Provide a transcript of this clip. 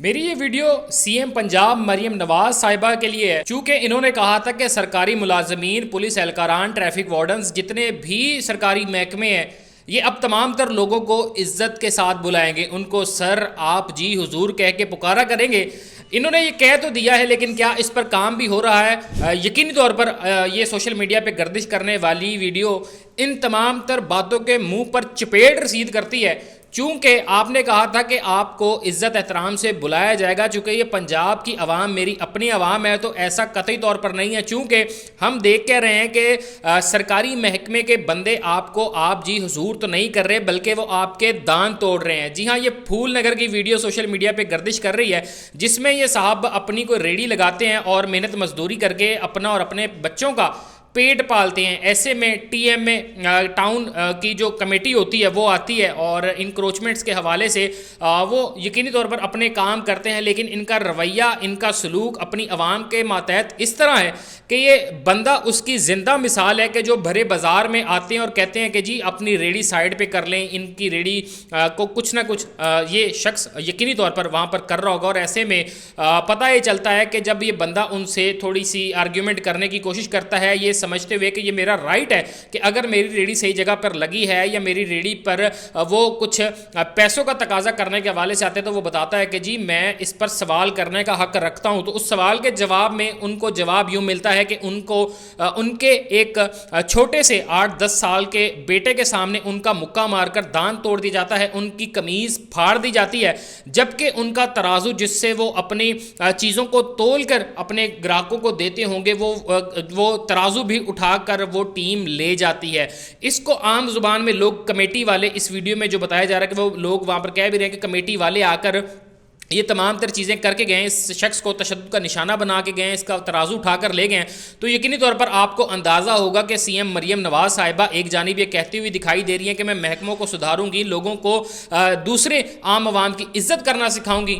मेरी ये video CM Punjab Maryam Nawaz साहिबा के लिए है, चूंकि इन्होंने कहा था कि सरकारी मुलाजमीन, पुलिस एहलकारान, ट्रैफिक वार्डन्स, जितने भी सरकारी महकमे हैं, ये अब तमाम तर लोगों को इज्जत के साथ बुलाएंगे, उनको सर, आप, जी, हुजूर कह के पुकारा करेंगे। इन्होंने ये कह तो दिया है, लेकिन क्या इस पर काम भी हो रहा है? यकीनी तौर पर ये सोशल मीडिया पे गर्दिश करने वाली वीडियो इन तमाम तर बातों के मुंह पर चपेट रसीद करती है। चूंकि आपने कहा था कि आपको इज्जत एहतराम से बुलाया जाएगा, चूंकि ये पंजाब की आवाम मेरी अपनी आवाम है, तो ऐसा कतई तौर पर नहीं है। चूंकि हम देख कह रहे हैं कि सरकारी महकमे के बंदे आपको आप, जी, हुजूर तो नहीं कर रहे, बल्कि वो आपके दान तोड़ रहे हैं। जी हाँ, ये फूल नगर की वीडियो सोशल मीडिया पे गर्दिश कर रही है, जिसमें ये साहब अपनी कोई रेडी लगाते हैं और मेहनत मजदूरी करके अपना और अपने बच्चों का पेट पालते हैं। ऐसे में टीएम में टाउन की जो कमेटी होती है वो आती है और इंक्रोचमेंट्स के हवाले से वो यकीनी तौर पर अपने काम करते हैं, लेकिन इनका रवैया, इनका सलूक अपनी आवाम के मातहत इस तरह है कि ये बंदा उसकी ज़िंदा मिसाल है कि जो भरे बाज़ार में आते हैं और कहते हैं कि जी अपनी रेडी साइड पे कर लें, इनकी रेडी को कुछ ना कुछ ये शख्स यकीनी तौर पर वहाँ पर कर रहा होगा। और ऐसे में पता ये चलता है कि जब ये बंदा उनसे थोड़ी सी आर्ग्यूमेंट करने की कोशिश करता है, ये समझते हुए कि ये मेरा राइट है कि अगर मेरी रेडी सही जगह पर लगी है या मेरी रेडी पर वो कुछ पैसों का तकाजा करने के हवाले से आते हैं, तो वो बताता है कि जी मैं इस पर सवाल करने का हक रखता हूं। तो उस सवाल के जवाब में उनको जवाब यूं मिलता है कि उनको उनके एक छोटे से 8-10 साल के बेटे के सामने उनका मुक्का मारकर दान तोड़ दिया जाता है, उनकी कमीज फाड़ दी जाती है, जबकि उनका तराजू जिससे वो अपनी चीज़ों को तोल कर अपने ग्राहकों को देते होंगे वो तराजू भी उठाकर वो टीम ले जाती है। इसको आम जुबान में लोग कमेटी वाले, इस वीडियो में जो बताया जा रहा है कि वो लोग वहाँ पर कह भी रहे हैं कि कमेटी वाले आकर ये तमाम तर चीज़ें करके गए, इस शख्स को तशद्दुद का निशाना बना के गए, इसका तराजू उठाकर ले गए। तो यकीनी तौर पर आपको अंदाज़ा होगा कि सीएम मरियम नवाज साहिबा एक जानिब ये कहती हुई दिखाई दे रही हैं कि मैं महकमों को सुधारूंगी, लोगों को दूसरे आम आवाम की इज्जत करना सिखाऊंगी,